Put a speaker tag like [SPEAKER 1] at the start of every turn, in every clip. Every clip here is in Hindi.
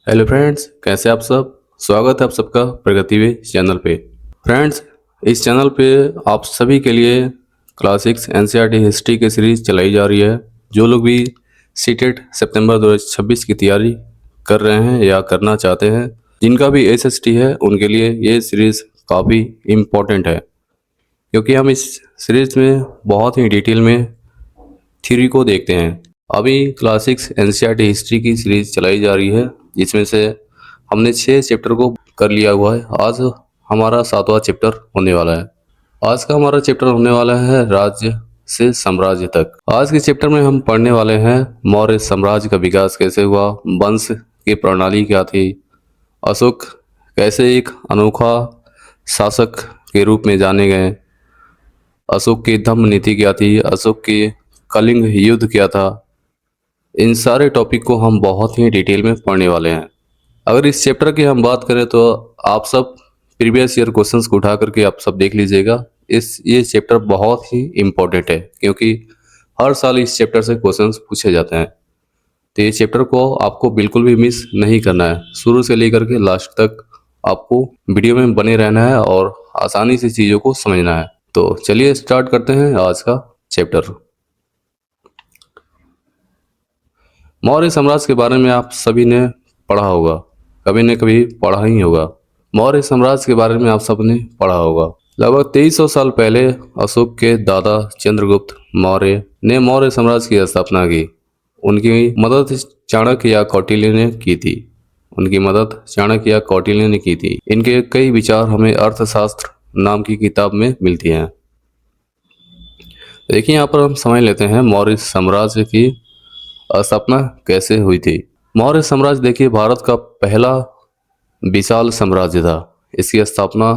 [SPEAKER 1] हेलो फ्रेंड्स, कैसे आप सब। स्वागत है आप सबका प्रगति वे चैनल पे। फ्रेंड्स, इस चैनल पे आप सभी के लिए क्लासिक्स एनसीईआरटी हिस्ट्री की सीरीज चलाई जा रही है। जो लोग भी सीटेट सितंबर 2026 की तैयारी कर रहे हैं या करना चाहते हैं, जिनका भी एसएसटी है, उनके लिए ये सीरीज़ काफ़ी इम्पोर्टेंट है, क्योंकि हम इस सीरीज़ में बहुत ही डिटेल में थ्योरी को देखते हैं। अभी क्लासिक्स एनसीईआरटी हिस्ट्री की सीरीज चलाई जा रही है, जिसमें से हमने 6 चैप्टर को कर लिया हुआ है। आज हमारा 7वां चैप्टर होने वाला है। आज का हमारा चैप्टर होने वाला है राज्य से साम्राज्य तक। आज के चैप्टर में हम पढ़ने वाले हैं मौर्य साम्राज्य का विकास कैसे हुआ, वंश की प्रणाली क्या थी, अशोक कैसे एक अनोखा शासक के रूप में जाने गए, अशोक की धम्म नीति क्या थी, अशोक की कलिंग युद्ध क्या था। इन सारे टॉपिक को हम बहुत ही डिटेल में पढ़ने वाले हैं। अगर इस चैप्टर की हम बात करें तो आप सब प्रीवियस ईयर क्वेश्चंस को उठा करके आप सब देख लीजिएगा। ये चैप्टर बहुत ही इम्पोर्टेंट है, क्योंकि हर साल इस चैप्टर से क्वेश्चंस पूछे जाते हैं। तो ये चैप्टर को आपको बिल्कुल भी मिस नहीं करना है। शुरू से लेकर के लास्ट तक आपको वीडियो में बने रहना है और आसानी से चीज़ों को समझना है। तो चलिए स्टार्ट करते हैं आज का चैप्टर। मौर्य साम्राज्य के बारे में आप सभी ने पढ़ा होगा, कभी न कभी पढ़ा ही होगा। मौर्य साम्राज्य के बारे में आप सबने पढ़ा होगा। लगभग 2300 साल पहले अशोक के दादा चंद्रगुप्त मौर्य ने मौर्य साम्राज्य की स्थापना की। उनकी मदद चाणक्य या कौटिल्य ने की थी। इनके कई विचार हमें अर्थशास्त्र नाम की किताब में मिलती हैं। देखिए, यहाँ पर हम समझ लेते हैं मौर्य साम्राज्य की स्थापना कैसे हुई थी। मौर्य साम्राज्य देखिए भारत का पहला विशाल साम्राज्य था। इसकी स्थापना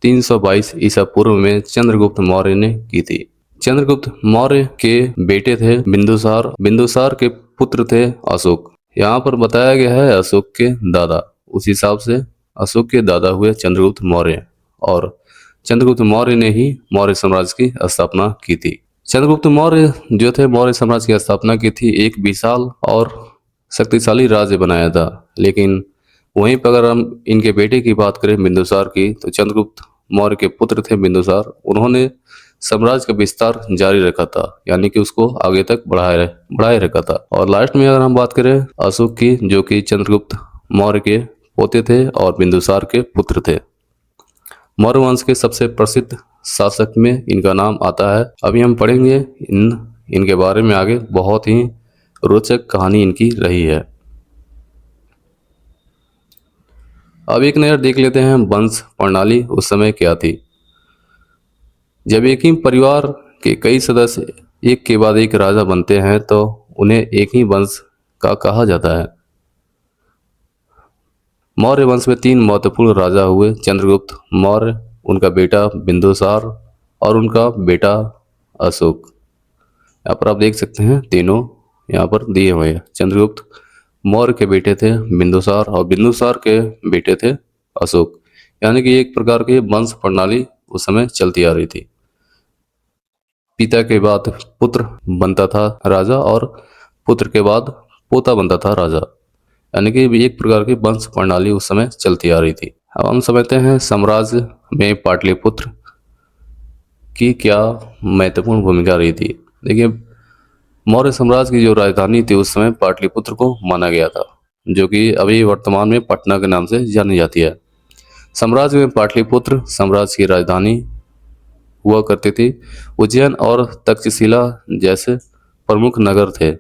[SPEAKER 1] 322 ईसा पूर्व में चंद्रगुप्त मौर्य ने की थी। चंद्रगुप्त मौर्य के बेटे थे बिंदुसार। बिंदुसार के पुत्र थे अशोक। यहाँ पर बताया गया है अशोक के दादा। उस हिसाब से अशोक के दादा हुए चंद्रगुप्त मौर्य, और चंद्रगुप्त मौर्य ने ही मौर्य साम्राज्य की स्थापना की थी। चंद्रगुप्त मौर्य जो थे मौर्य साम्राज्य की स्थापना की थी, एक विशाल और शक्तिशाली राज्य बनाया था। लेकिन वहीं पर अगर हम इनके बेटे की बात करें बिंदुसार की, तो चंद्रगुप्त मौर्य के पुत्र थे बिंदुसार। उन्होंने साम्राज्य का विस्तार जारी रखा था, यानी कि उसको आगे तक बढ़ाए रखा था। और लास्ट में अगर हम बात करें अशोक की, जो कि चंद्रगुप्त मौर्य के पोते थे और बिंदुसार के पुत्र थे। मौर्य वंश के सबसे प्रसिद्ध शासक में इनका नाम आता है। अभी हम पढ़ेंगे इनके बारे में आगे। बहुत ही रोचक कहानी इनकी रही है। अब एक नज़र देख लेते हैं वंश प्रणाली उस समय क्या थी। जब एक ही परिवार के कई सदस्य एक के बाद एक राजा बनते हैं, तो उन्हें एक ही वंश का कहा जाता है। मौर्य वंश में 3 महत्वपूर्ण राजा हुए, चंद्रगुप्त मौर्य, उनका बेटा बिंदुसार और उनका बेटा अशोक। यहाँ पर आप देख सकते हैं तीनों यहाँ पर दिए हुए हैं। चंद्रगुप्त मौर्य के बेटे थे बिंदुसार और बिंदुसार के बेटे थे अशोक। यानी कि एक प्रकार की वंश प्रणाली उस समय चलती आ रही थी। पिता के बाद पुत्र बनता था राजा और पुत्र के बाद पोता बनता था राजा। यानी कि एक प्रकार की वंश प्रणाली उस समय चलती आ रही थी। अब हम समझते हैं साम्राज्य में पाटलिपुत्र की क्या महत्वपूर्ण भूमिका रही थी। देखिए, मौर्य साम्राज्य की जो राजधानी थी उस समय पाटलिपुत्र को माना गया था, जो कि अभी वर्तमान में पटना के नाम से जानी जाती है। साम्राज्य में पाटलिपुत्र साम्राज्य की राजधानी हुआ करती थी। उज्जैन और तक्षशिला जैसे प्रमुख नगर थे।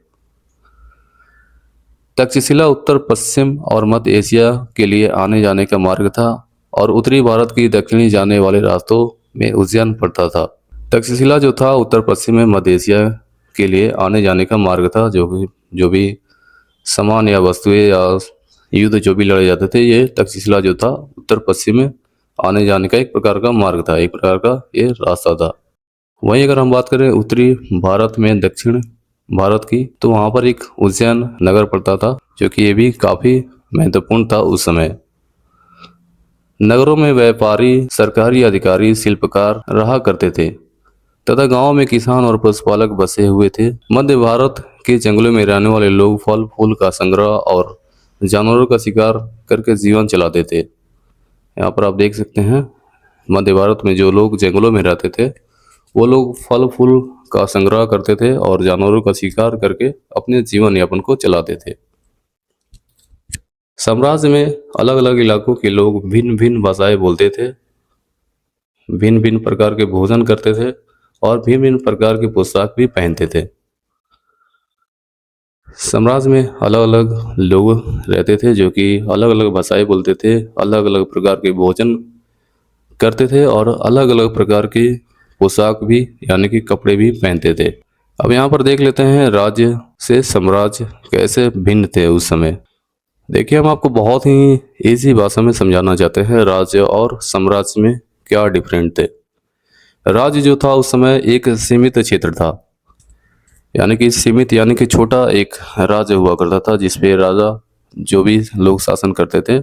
[SPEAKER 1] तक्षशिला उत्तर पश्चिम और मध्य एशिया के लिए आने जाने का मार्ग था, और उत्तरी भारत की दक्षिणी जाने वाले रास्तों में उज्जैन पड़ता था। तक्षशिला जो था उत्तर पश्चिम में मध्य एशिया के लिए आने जाने का मार्ग था। जो भी सामान या वस्तुएं या युद्ध जो भी लड़े जाते थे, ये तक्षशिला जो था उत्तर पश्चिम में आने जाने का एक प्रकार का मार्ग था, एक प्रकार का ये रास्ता था। वहीं अगर हम बात करें उत्तरी भारत में दक्षिण भारत की, तो वहाँ पर एक उज्जैन नगर पड़ता था, जो कि ये भी काफ़ी महत्वपूर्ण था उस समय। नगरों में व्यापारी, सरकारी अधिकारी, शिल्पकार रहा करते थे तथा गांव में किसान और पशुपालक बसे हुए थे। मध्य भारत के जंगलों में रहने वाले लोग फल फूल का संग्रह और जानवरों का शिकार करके जीवन चलाते थे। यहाँ पर आप देख सकते हैं मध्य भारत में जो लोग जंगलों में रहते थे वो लोग फल फूल का संग्रह करते थे और जानवरों का शिकार करके अपने जीवन यापन को चलाते थे। साम्राज्य में अलग अलग इलाकों के लोग भिन्न भिन्न भाषाएं बोलते थे, भिन्न भिन्न प्रकार के भोजन करते थे और भिन्न भिन्न प्रकार की पोशाक भी पहनते थे। साम्राज्य में अलग अलग लोग रहते थे जो कि अलग अलग भाषाएं बोलते थे, अलग अलग प्रकार के भोजन करते थे और अलग अलग प्रकार की पोशाक भी यानी कि कपड़े भी पहनते थे। अब यहाँ पर देख लेते हैं राज्य से साम्राज्य कैसे भिन्न थे उस समय। देखिए हम आपको बहुत ही इजी भाषा में समझाना चाहते हैं राज्य और साम्राज्य में क्या डिफरेंट थे। राज्य जो था उस समय एक सीमित क्षेत्र था, यानी कि सीमित यानी कि छोटा एक राज्य हुआ करता था जिसपे राजा जो भी लोग शासन करते थे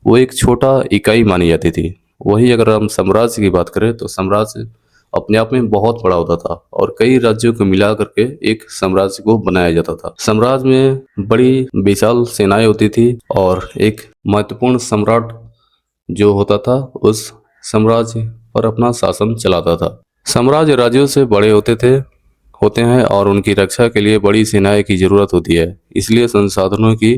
[SPEAKER 1] वो एक छोटा इकाई मानी जाती थी। वही अगर हम साम्राज्य की बात करें तो साम्राज्य अपने आप में बहुत बड़ा होता था और कई राज्यों को मिला करके एक साम्राज्य को बनाया जाता था। साम्राज्य में बड़ी विशाल सेनाएं होती थी और एक महत्वपूर्ण सम्राट जो होता था उस साम्राज्य पर अपना शासन चलाता था। साम्राज्य राज्यों से बड़े होते हैं और उनकी रक्षा के लिए बड़ी सेनाएं की जरूरत होती है, इसलिए संसाधनों की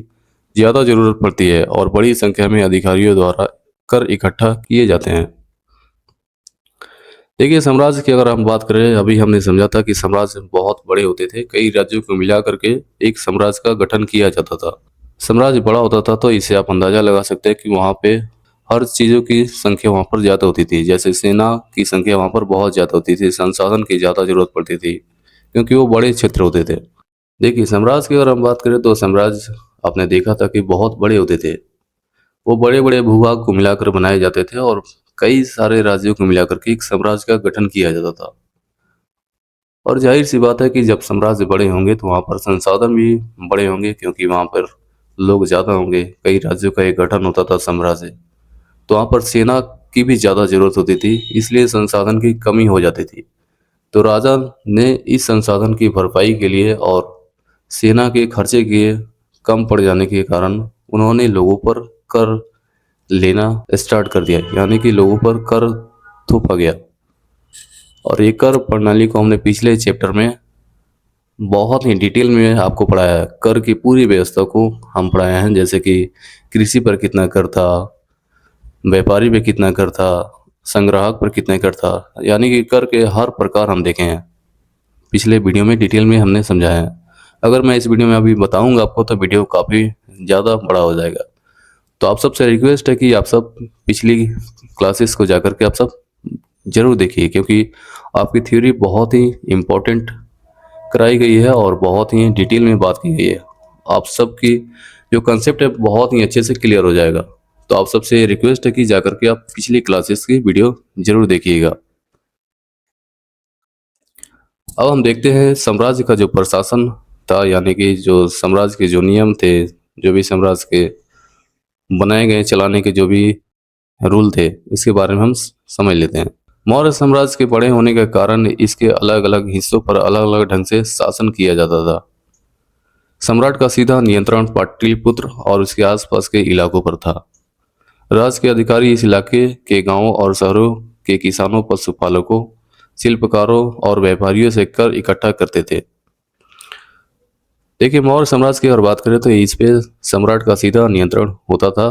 [SPEAKER 1] ज़्यादा जरूरत पड़ती है और बड़ी संख्या में अधिकारियों द्वारा कर इकट्ठा किए जाते हैं। देखिए साम्राज्य की अगर हम बात करें, अभी हमने समझा था कि साम्राज्य बहुत बड़े होते थे, कई राज्यों को मिला करके एक साम्राज्य का गठन किया जाता था। साम्राज्य बड़ा होता था तो इससे आप अंदाजा लगा सकते हैं कि वहाँ पे हर चीज़ों की संख्या वहाँ पर ज़्यादा होती थी। जैसे सेना की संख्या वहाँ पर बहुत ज़्यादा होती थी, संसाधन की ज़्यादा जरूरत पड़ती थी क्योंकि वो बड़े क्षेत्र होते थे। देखिए साम्राज्य की अगर हम बात करें तो साम्राज्य आपने देखा था कि बहुत बड़े होते थे, वो बड़े बड़े भूभाग को मिलाकर बनाए जाते थे और कई सारे राज्यों को मिलाकर के एक साम्राज्य का गठन किया जाता था। और जाहिर सी बात है कि जब साम्राज्य बड़े होंगे तो वहाँ पर संसाधन भी बड़े होंगे क्योंकि वहाँ पर लोग ज़्यादा होंगे, कई राज्यों का एक गठन होता था साम्राज्य, तो वहाँ पर सेना की भी ज़्यादा जरूरत होती थी, इसलिए संसाधन की कमी हो जाती थी। तो राजा ने इस संसाधन की भरपाई के लिए और सेना के खर्चे के कम पड़ जाने के कारण उन्होंने लोगों पर कर लेना स्टार्ट कर दिया, यानी कि लोगों पर कर थोपा गया। और ये कर प्रणाली को हमने पिछले चैप्टर में बहुत ही डिटेल में आपको पढ़ाया है। कर की पूरी व्यवस्था को हम पढ़ाए हैं, जैसे कि कृषि पर कितना कर था, व्यापारी पे कितना कर था, संग्राहक पर कितना कर था, यानी कि कर के हर प्रकार हम देखे हैं। पिछले वीडियो में डिटेल में हमने समझाया है। अगर मैं इस वीडियो में अभी बताऊंगा आपको तो वीडियो काफ़ी ज़्यादा बड़ा हो जाएगा। तो आप सबसे रिक्वेस्ट है कि आप सब पिछली क्लासेस को जाकर के आप सब जरूर देखिए, क्योंकि आपकी थ्योरी बहुत ही इम्पोर्टेंट कराई गई है और बहुत ही डिटेल में बात की गई है। आप सबकी जो कंसेप्ट है बहुत ही अच्छे से क्लियर हो जाएगा। तो आप सबसे रिक्वेस्ट है कि जाकर के आप पिछली क्लासेस की वीडियो जरूर देखिएगा। अब हम देखते हैं साम्राज्य का जो प्रशासन था, यानी कि जो साम्राज्य के जो नियम थे, जो भी साम्राज्य के बनाए गए चलाने के जो भी रूल थे, इसके बारे में हम समझ लेते हैं। मौर्य साम्राज्य के बड़े होने के कारण इसके अलग अलग हिस्सों पर अलग अलग ढंग से शासन किया जाता था। सम्राट का सीधा नियंत्रण पाटलिपुत्र और उसके आसपास के इलाकों पर था। राज्य के अधिकारी इस इलाके के गांवों और शहरों के किसानों, पशुपालकों, शिल्पकारों और व्यापारियों से कर इकट्ठा करते थे। देखिए मौर्य साम्राज्य की अगर बात करें तो इस पे सम्राट का सीधा नियंत्रण होता था,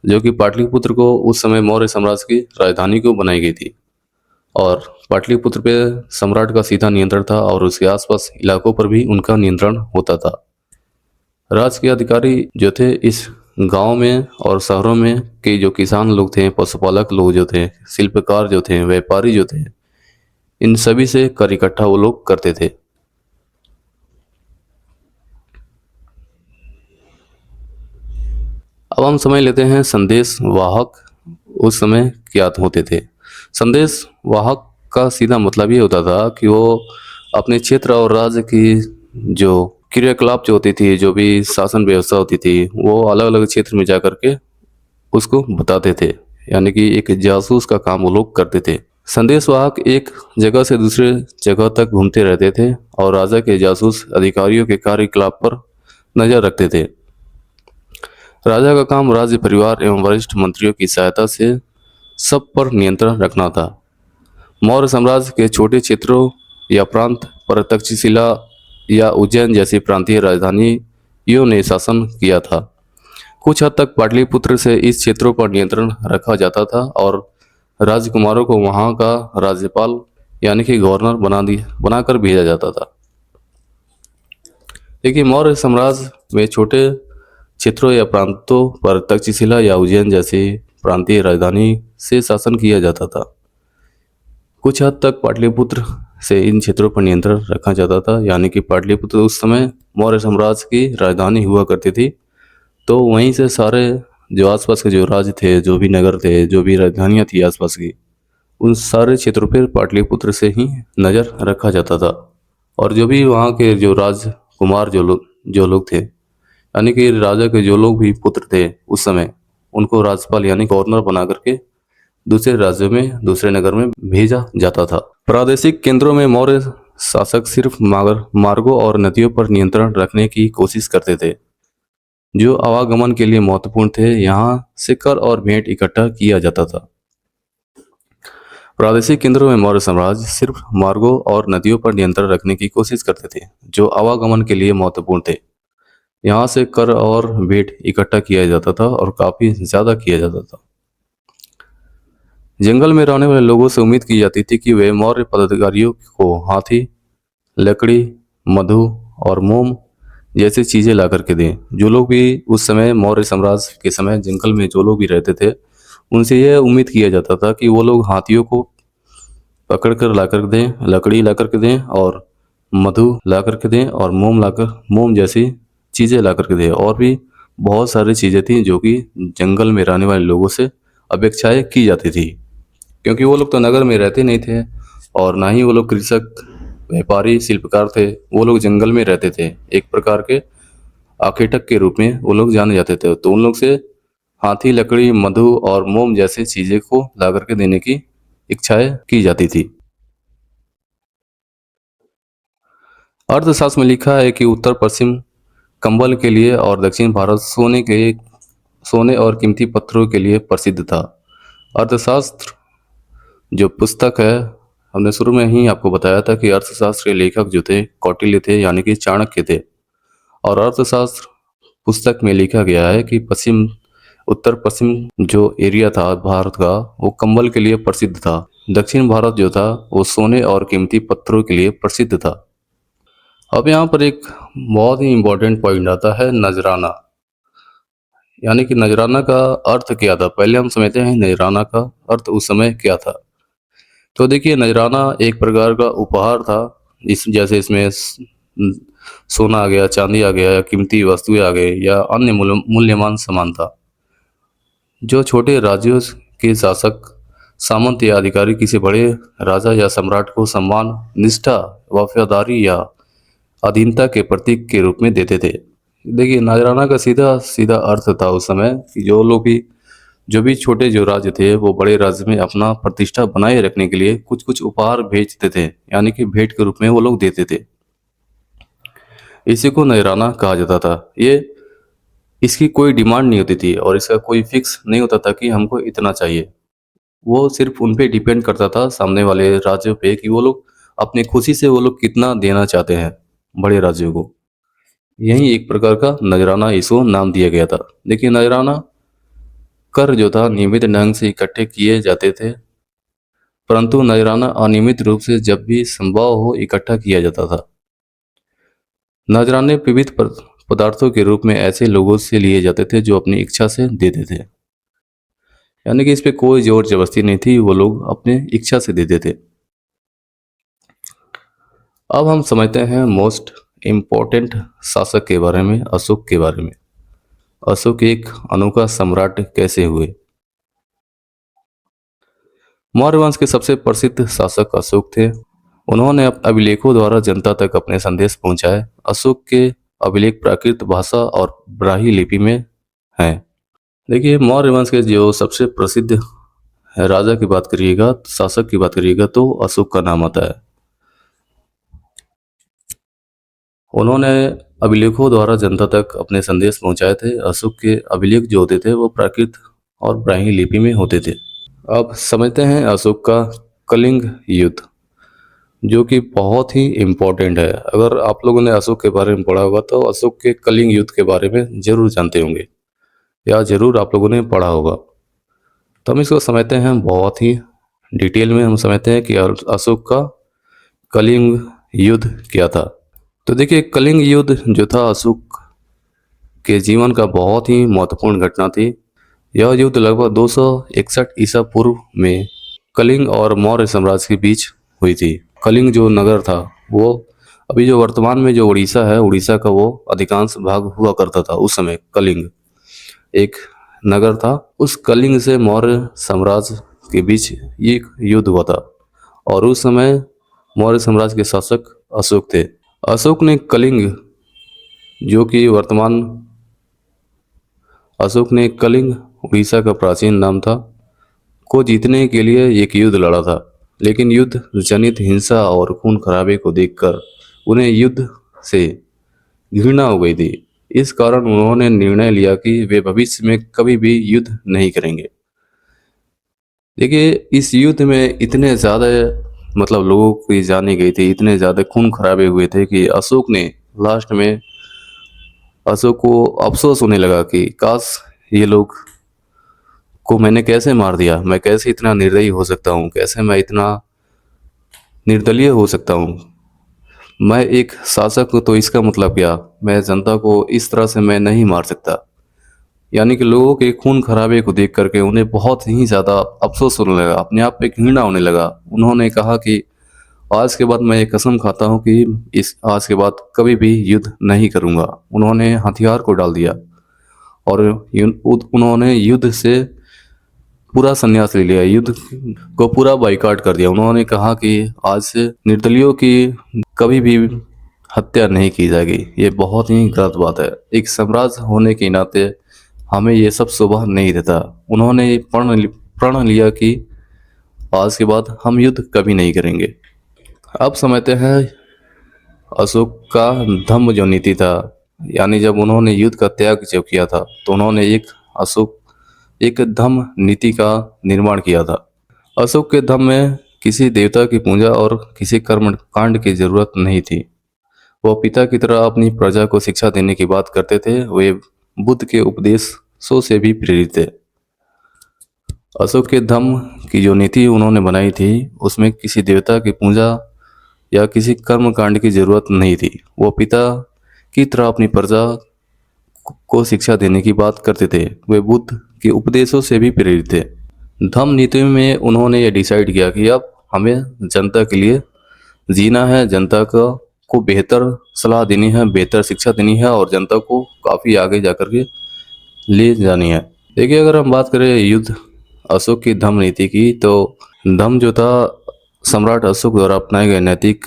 [SPEAKER 1] जो कि पाटलिपुत्र को उस समय मौर्य साम्राज्य की राजधानी को बनाई गई थी और पाटलिपुत्र पे सम्राट का सीधा नियंत्रण था और उसके आसपास इलाकों पर भी उनका नियंत्रण होता था। राज्य के अधिकारी जो थे इस गांव में और शहरों में के जो किसान लोग थे, पशुपालक लोग जो थे, शिल्पकार जो थे, व्यापारी जो थे, इन सभी से कर इकट्ठा वो लोग करते थे। अब हम समझ लेते हैं संदेश वाहक उस समय क्या होते थे। संदेश वाहक का सीधा मतलब ये होता था कि वो अपने क्षेत्र और राज्य की जो क्रियाकलाप जो होती थी, जो भी शासन व्यवस्था होती थी, वो अलग अलग क्षेत्र में जा कर के उसको बताते थे, यानी कि एक जासूस का काम वो लोग करते थे। संदेश वाहक एक जगह से दूसरे जगह तक घूमते रहते थे और राजा के जासूस अधिकारियों के कार्यकलाप पर नजर रखते थे। राजा का काम राज्य परिवार एवं वरिष्ठ मंत्रियों की सहायता से सब पर नियंत्रण रखना था। मौर्य साम्राज्य के छोटे क्षेत्रों या प्रांत पर तक्षशिला या उज्जैन जैसी प्रांतीय राजधानियों ने शासन किया था। कुछ हद तक पाटलिपुत्र से इस क्षेत्रों पर नियंत्रण रखा जाता था और राजकुमारों को वहां का राज्यपाल यानी कि गवर्नर बनाकर भेजा जाता था। देखिए, मौर्य साम्राज्य में छोटे क्षेत्रों या प्रांतों पर तक्षशिला या उज्जैन जैसी प्रांतीय राजधानी से शासन किया जाता था। कुछ हद तक पाटलिपुत्र से इन क्षेत्रों पर नियंत्रण रखा जाता था, यानी कि पाटलिपुत्र उस समय मौर्य साम्राज्य की राजधानी हुआ करती थी। तो वहीं से सारे जो आसपास के जो राज्य थे, जो भी नगर थे, जो भी राजधानियाँ थी आसपास की, उन सारे क्षेत्रों पर पाटलिपुत्र से ही नज़र रखा जाता था। और जो भी वहाँ के जो राजकुमार जो लोग थे, यानी कि राजा के जो लोग भी पुत्र थे उस समय, उनको राज्यपाल यानी गवर्नर बना करके दूसरे राज्यों में, दूसरे नगर में भेजा जाता था। प्रादेशिक केंद्रों में मौर्य शासक सिर्फ मार्गों और नदियों पर नियंत्रण रखने की कोशिश करते थे जो आवागमन के लिए महत्वपूर्ण थे। यहाँ से कर और भेंट इकट्ठा किया जाता था। प्रादेशिक केंद्रों में मौर्य साम्राज्य सिर्फ मार्गों और नदियों पर नियंत्रण रखने की कोशिश करते थे जो आवागमन के लिए महत्वपूर्ण थे। यहाँ से कर और भेंट इकट्ठा किया जाता था और काफी ज्यादा किया जाता था। जंगल में रहने वाले लोगों से उम्मीद की जाती थी कि वे मौर्य पदाधिकारियों को हाथी, लकड़ी, मधु और मोम जैसी चीजें ला करके दें। जो लोग भी उस समय मौर्य साम्राज्य के समय जंगल में जो लोग भी रहते थे, उनसे यह उम्मीद किया जाता था कि वो लोग हाथियों को पकड़ कर ला कर दें, लकड़ी ला करके दें और मधु ला करके दें और मोम जैसी चीजें ला करके दें। और भी बहुत सारी चीजें थी जो कि जंगल में रहने वाले लोगों से अपेक्षाएं की जाती थी, क्योंकि वो लोग तो नगर में रहते नहीं थे और ना ही वो लोग कृषक, व्यापारी, शिल्पकार थे। वो लोग जंगल में रहते थे। एक प्रकार के आखेटक के रूप में वो लोग जाने जाते थे। तो उन लोग से हाथी, लकड़ी, मधु और मोम जैसी चीजें को ला करके देने की इच्छाएं की जाती थी। अर्थशास्त्र में लिखा है कि उत्तर पश्चिम कंबल के लिए और दक्षिण भारत सोने और कीमती पत्थरों के लिए प्रसिद्ध था। अर्थशास्त्र जो पुस्तक है, हमने शुरू में ही आपको बताया था कि अर्थशास्त्र के लेखक जो थे कौटिल्य थे, यानी कि चाणक्य थे। और अर्थशास्त्र पुस्तक में लिखा गया है कि उत्तर पश्चिम जो एरिया था भारत का, वो कंबल के लिए प्रसिद्ध था। दक्षिण भारत जो था वो सोने और कीमती पत्थरों के लिए प्रसिद्ध था। अब यहाँ पर एक बहुत ही इम्पोर्टेंट पॉइंट आता है, नजराना। यानी कि नजराना का अर्थ क्या था, पहले हम समझते हैं नजराना का अर्थ उस समय क्या था। तो देखिए, नजराना एक प्रकार का उपहार था। जैसे इसमें सोना आ गया, चांदी आ गया, या कीमती वस्तुएं आ गई, या अन्य मूल्यवान सामान था। जो छोटे राज्यों के शासक, सामंत या अधिकारी किसी बड़े राजा या सम्राट को सम्मान, निष्ठा, वफादारी या अधीनता के प्रतीक के रूप में देते थे। देखिए, नजराना का सीधा सीधा अर्थ था उस समय कि जो भी छोटे जो राज्य थे वो बड़े राज्य में अपना प्रतिष्ठा बनाए रखने के लिए कुछ कुछ उपहार भेजते थे, यानी कि भेंट के रूप में वो लोग देते थे। इसी को नजराना कहा जाता था। इसकी कोई डिमांड नहीं होती थी और इसका कोई फिक्स नहीं होता था कि हमको इतना चाहिए। वो सिर्फ उन पे डिपेंड करता था, सामने वाले राज्यों पे, कि वो लोग अपनी खुशी से वो लोग कितना देना चाहते हैं बड़े राज्यों को। यही एक प्रकार का नजराना इसको नाम दिया गया था। देखिए, नजराना कर जो था नियमित ढंग से इकट्ठे किए जाते थे, परंतु नजराना अनियमित रूप से जब भी संभव हो इकट्ठा किया जाता था। नजराने विविध पदार्थों के रूप में ऐसे लोगों से लिए जाते थे जो अपनी इच्छा से देते थे, यानी कि इस पे कोई जोर जबरदस्ती नहीं थी, वो लोग अपने इच्छा से देते थे। अब हम समझते हैं मोस्ट इम्पोर्टेंट शासक के बारे में, अशोक के बारे में। अशोक एक अनोखा सम्राट कैसे हुए। मौर्य वंश के सबसे प्रसिद्ध शासक अशोक थे। उन्होंने अभिलेखों द्वारा जनता तक अपने संदेश पहुंचाए। अशोक के अभिलेख प्राकृत भाषा और ब्राह्मी लिपि में हैं। देखिए, मौर्य वंश के जो सबसे प्रसिद्ध राजा की बात करिएगा, शासक की बात करिएगा, तो अशोक का नाम आता है। उन्होंने अभिलेखों द्वारा जनता तक अपने संदेश पहुंचाए थे। अशोक के अभिलेख जो होते थे वो प्राकृत और ब्राह्मी लिपि में होते थे। अब समझते हैं अशोक का कलिंग युद्ध, जो कि बहुत ही इम्पोर्टेंट है। अगर आप लोगों ने अशोक के बारे में पढ़ा होगा तो अशोक के कलिंग युद्ध के बारे में जरूर जानते होंगे या जरूर आप लोगों ने पढ़ा होगा। तो हम इसको समझते हैं बहुत ही डिटेल में। हम समझते हैं कि अशोक का कलिंग युद्ध क्या था। तो देखिए, कलिंग युद्ध जो था अशोक के जीवन का बहुत ही महत्वपूर्ण घटना थी। यह युद्ध लगभग 261 ईसा पूर्व में कलिंग और मौर्य साम्राज्य के बीच हुई थी। कलिंग जो नगर था वो अभी जो वर्तमान में जो उड़ीसा है, उड़ीसा का वो अधिकांश भाग हुआ करता था। उस समय कलिंग एक नगर था। उस कलिंग से मौर्य साम्राज्य के बीच ये एक युद्ध हुआ था और उस समय मौर्य साम्राज्य के शासक अशोक थे। अशोक ने कलिंग जो कि वर्तमान अशोक ने कलिंग, उड़ीसा का प्राचीन नाम था, को जीतने के लिए एक युद्ध लड़ा था। लेकिन युद्ध जनित हिंसा और खून खराबे को देखकर उन्हें युद्ध से घृणा हो गई थी। इस कारण उन्होंने निर्णय लिया कि वे भविष्य में कभी भी युद्ध नहीं करेंगे। देखिए, इस युद्ध में इतने ज़्यादा लोगों की जाने गई थी, इतने ज़्यादा खून खराबे हुए थे कि लास्ट में अशोक को अफसोस होने लगा कि काश ये लोग को मैंने कैसे मार दिया, मैं कैसे इतना निर्दयी हो सकता हूँ, कैसे मैं इतना निर्दलीय हो सकता हूँ। मैं एक शासक हूँ तो इसका मतलब क्या, मैं जनता को इस तरह से मैं नहीं मार सकता। यानी कि लोगों के खून खराबे को देख करके उन्हें बहुत ही ज़्यादा अफसोस होने लगा, अपने आप पे घृणा होने लगा। उन्होंने कहा कि आज के बाद मैं ये कसम खाता हूँ कि इस आज के बाद कभी भी युद्ध नहीं करूँगा। उन्होंने हथियार को डाल दिया और उन्होंने युद्ध से पूरा संन्यास ले लिया, युद्ध को पूरा बाइकाट कर दिया। उन्होंने कहा कि आज से निर्दलियों की कभी भी हत्या नहीं की जाएगी। ये बहुत ही गलत बात है। एक साम्राज्य होने के नाते हमें ये सब शोभा नहीं देता। उन्होंने प्रण लिया कि आज के बाद हम युद्ध कभी नहीं करेंगे। अब समझते हैं अशोक का धम्म जो नीति था, यानी जब उन्होंने युद्ध का त्याग जब किया था तो उन्होंने एक धम्म नीति का निर्माण किया था। अशोक के धम्म में किसी देवता की पूजा और किसी कर्म कांड की जरूरत नहीं थी। वह पिता की तरह अपनी प्रजा को शिक्षा देने की बात करते थे। वे बुद्ध के उपदेशों से भी प्रेरित थे। अशोक के धम्म की जो नीति उन्होंने बनाई थी उसमें किसी देवता की पूजा या किसी कर्म कांड की जरूरत नहीं थी। वो पिता की तरह अपनी प्रजा को शिक्षा देने की बात करते थे। वे बुद्ध के उपदेशों से भी प्रेरित थे। धम्म नीति में उन्होंने ये डिसाइड किया कि अब हमें जनता के लिए जीना है, जनता को बेहतर सलाह देनी है, बेहतर शिक्षा देनी है और जनता को काफ़ी आगे जाकर के ले जानी है। देखिए, अगर हम बात करें युद्ध अशोक की धम्म नीति की, तो धम्म जो था सम्राट अशोक द्वारा अपनाए गए नैतिक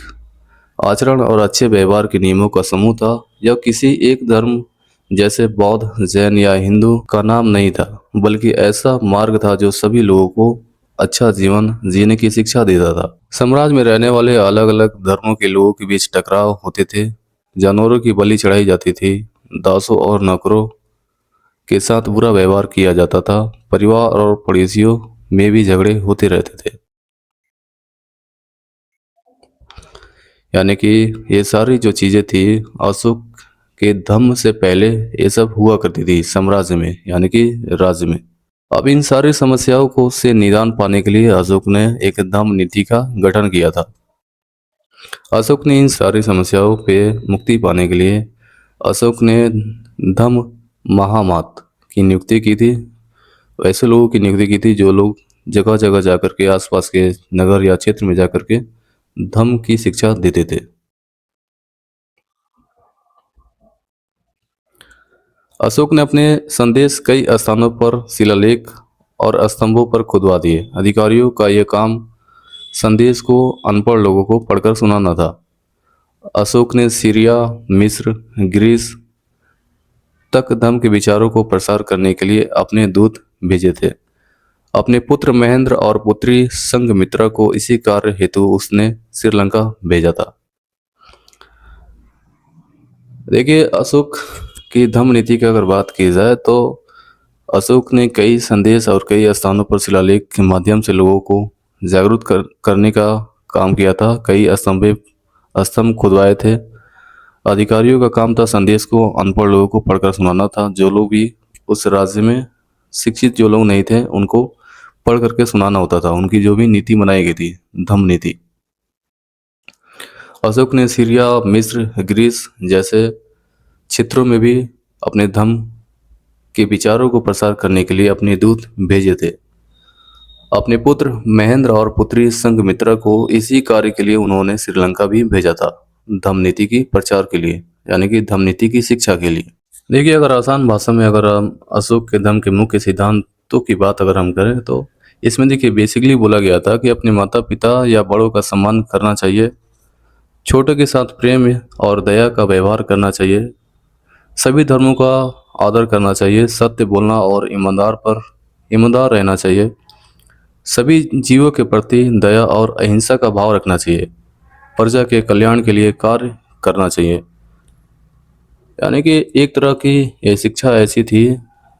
[SPEAKER 1] आचरण और अच्छे व्यवहार के नियमों का समूह था। यह किसी एक धर्म जैसे बौद्ध, जैन या हिंदू का नाम नहीं था, बल्कि ऐसा मार्ग था जो सभी लोगों को अच्छा जीवन जीने की शिक्षा देता था। साम्राज्य में रहने वाले अलग अलग धर्मों के लोगों के बीच टकराव होते थे, जानवरों की बलि चढ़ाई जाती थी, दासों और नौकरों के साथ बुरा व्यवहार किया जाता था, परिवार और पड़ोसियों में भी झगड़े होते रहते थे। यानी कि ये सारी जो चीज़ें थी अशोक के धम्म से पहले ये सब हुआ करती थी साम्राज्य में, यानी कि राज्य में। अब इन सारी समस्याओं को से निदान पाने के लिए अशोक ने एक धम्म नीति का गठन किया था। अशोक ने इन सारी समस्याओं पे मुक्ति पाने के लिए अशोक ने धम्म महामात की नियुक्ति की थी। ऐसे लोगों की नियुक्ति की थी जो लोग जगह जगह जाकर के आसपास के नगर या क्षेत्र में जाकर के धम्म की शिक्षा देते थे। अशोक ने अपने संदेश कई स्थानों पर शिलालेख और स्तंभों पर खुदवा दिए। अधिकारियों का यह काम संदेश को अनपढ़ लोगों को पढ़कर सुनाना था। अशोक ने सीरिया, मिस्र, ग्रीस तक धम्म के विचारों को प्रसार करने के लिए अपने दूत भेजे थे। अपने पुत्र महेंद्र और पुत्री संघमित्रा को इसी कार्य हेतु उसने श्रीलंका भेजा था। देखिए, अशोक की धम्म नीति की अगर बात की जाए तो अशोक ने कई संदेश और कई स्थानों पर शिलालेख के माध्यम से लोगों को जागरूक करने का काम किया था। कई स्तंभ खुदवाए थे। अधिकारियों का काम था संदेश को अनपढ़ लोगों को पढ़कर सुनाना था। जो लोग भी उस राज्य में शिक्षित जो लोग नहीं थे उनको पढ़ करके सुनाना होता था। उनकी जो भी नीति बनाई गई थी, धम्म नीति। अशोक ने सीरिया, मिस्र, ग्रीस जैसे क्षेत्रों में भी अपने धम्म के विचारों को प्रसार करने के लिए अपने दूत भेजे थे। अपने पुत्र महेंद्र और पुत्री संघमित्रा को इसी कार्य के लिए उन्होंने श्रीलंका भी भेजा था, धम्म नीति की प्रचार के लिए, यानी कि धम्म नीति की शिक्षा के लिए। देखिए, अगर आसान भाषा में अगर हम अशोक के धम्म के मुख्य सिद्धांतों की बात अगर हम करें तो इसमें देखिए बेसिकली बोला गया था कि अपने माता पिता या बड़ों का सम्मान करना चाहिए, छोटों के साथ प्रेम और दया का व्यवहार करना चाहिए, सभी धर्मों का आदर करना चाहिए, सत्य बोलना और ईमानदार रहना चाहिए, सभी जीवों के प्रति दया और अहिंसा का भाव रखना चाहिए, प्रजा के कल्याण के लिए कार्य करना चाहिए। यानी कि एक तरह की ये शिक्षा ऐसी थी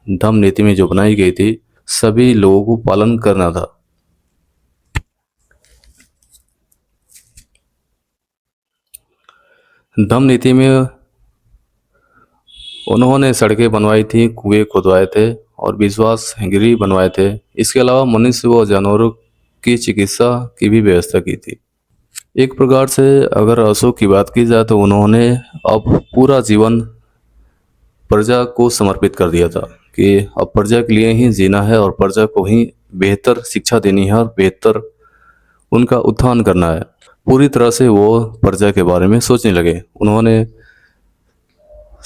[SPEAKER 1] धम्म नीति में जो बनाई गई थी, सभी लोगों को पालन करना था। धम्म नीति में उन्होंने सड़कें बनवाई थी, कुएं खुदवाए थे और विश्वास गृह बनवाए थे। इसके अलावा मनुष्य व जानवरों की चिकित्सा की भी व्यवस्था की थी। एक प्रकार से अगर अशोक की बात की जाए तो उन्होंने अब पूरा जीवन प्रजा को समर्पित कर दिया था कि अब प्रजा के लिए ही जीना है और प्रजा को ही बेहतर शिक्षा देनी है और बेहतर उनका उत्थान करना है। पूरी तरह से वो प्रजा के बारे में सोचने लगे। उन्होंने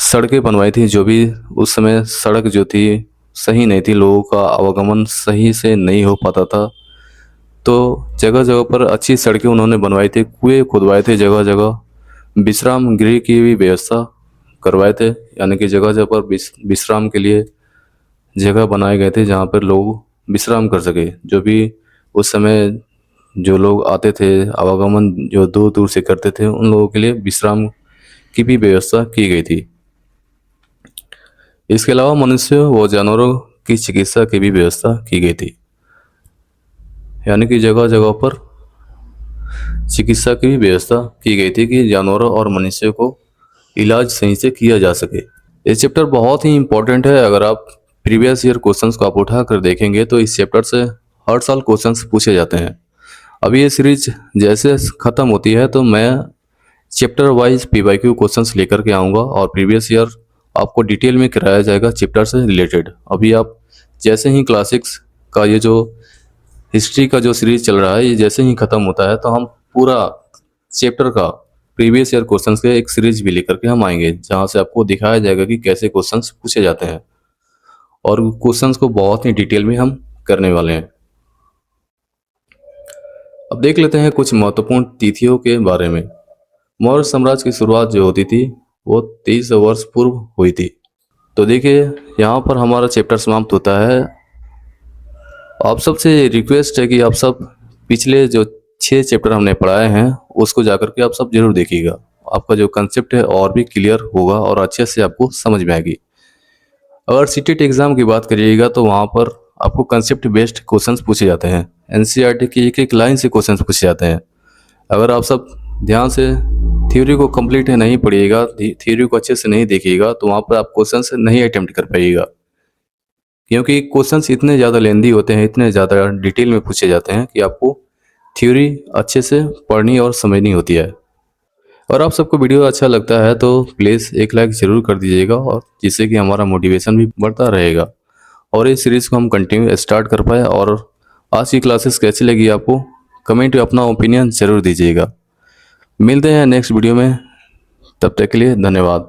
[SPEAKER 1] सड़कें बनवाई थी, जो भी उस समय सड़क जो थी सही नहीं थी, लोगों का आवागमन सही से नहीं हो पाता था, तो जगह जगह पर अच्छी सड़कें उन्होंने बनवाई थी, कुएं खुदवाए थे जगह जगह, विश्राम गृह की भी व्यवस्था करवाए थे, यानी कि जगह जगह पर विश्राम के लिए जगह बनाए गए थे जहाँ पर लोग विश्राम कर सके। जो भी उस समय जो लोग आते थे, आवागमन जो दूर दूर से करते थे, उन लोगों के लिए विश्राम की भी व्यवस्था की गई थी। इसके अलावा मनुष्य व जानवरों की चिकित्सा की भी व्यवस्था की गई थी, यानी कि जगह जगह पर चिकित्सा की भी व्यवस्था की गई थी कि जानवरों और मनुष्य को इलाज सही से किया जा सके। ये चैप्टर बहुत ही इम्पोर्टेंट है। अगर आप प्रीवियस ईयर क्वेश्चंस को आप उठा कर देखेंगे तो इस चैप्टर से हर साल क्वेश्चंस पूछे जाते हैं। अभी ये सीरीज जैसे ख़त्म होती है तो मैं चैप्टर वाइज PYQ क्वेश्चंस लेकर के आऊँगा और प्रीवियस ईयर आपको डिटेल में कराया जाएगा चैप्टर से रिलेटेड। अभी आप जैसे ही क्लास 6 का ये जो हिस्ट्री का जो सीरीज चल रहा है, ये जैसे ही ख़त्म होता है तो हम पूरा चैप्टर का प्रीवियस ईयर क्वेश्चंस के एक सीरीज भी लेकर के हम आएंगे, जहाँ से आपको दिखाया जाएगा कि कैसे क्वेश्चंस पूछे जाते हैं और क्वेश्चंस को बहुत ही डिटेल में हम करने वाले हैं। अब देख लेते हैं कुछ महत्वपूर्ण तिथियों के बारे में। मौर्य साम्राज्य की शुरुआत जो होती थी वो 23 वर्ष पूर्व हुई थी। तो देखिए, यहाँ पर हमारा चैप्टर समाप्त होता है। आप सबसे रिक्वेस्ट है कि आप सब पिछले जो 6 चैप्टर हमने पढ़ाए हैं उसको जाकर के आप सब जरूर देखिएगा। आपका जो कंसेप्ट है और भी क्लियर होगा और अच्छे से आपको समझ में आएगी। अगर सीटेट एग्ज़ाम की बात करिएगा तो वहाँ पर आपको कंसेप्ट बेस्ड क्वेश्चंस पूछे जाते हैं। NCERT की एक एक लाइन से क्वेश्चंस पूछे जाते हैं। अगर आप सब ध्यान से थ्योरी को कंप्लीट नहीं पढ़िएगा, थ्योरी को अच्छे से नहीं देखिएगा तो वहाँ पर आप क्वेश्चंस नहीं अटेम्प्ट कर पाइएगा, क्योंकि क्वेश्चंस इतने ज़्यादा लेंदी होते हैं, इतने ज़्यादा डिटेल में पूछे जाते हैं कि आपको थ्योरी अच्छे से पढ़नी और समझनी होती है। और आप सबको वीडियो अच्छा लगता है तो प्लीज़ एक लाइक ज़रूर कर दीजिएगा, और जिससे कि हमारा मोटिवेशन भी बढ़ता रहेगा और इस सीरीज़ को हम कंटिन्यू स्टार्ट कर पाए। और आज की क्लासेस कैसी लगी आपको कमेंट में अपना ओपिनियन ज़रूर दीजिएगा। मिलते हैं नेक्स्ट वीडियो में, तब तक के लिए धन्यवाद।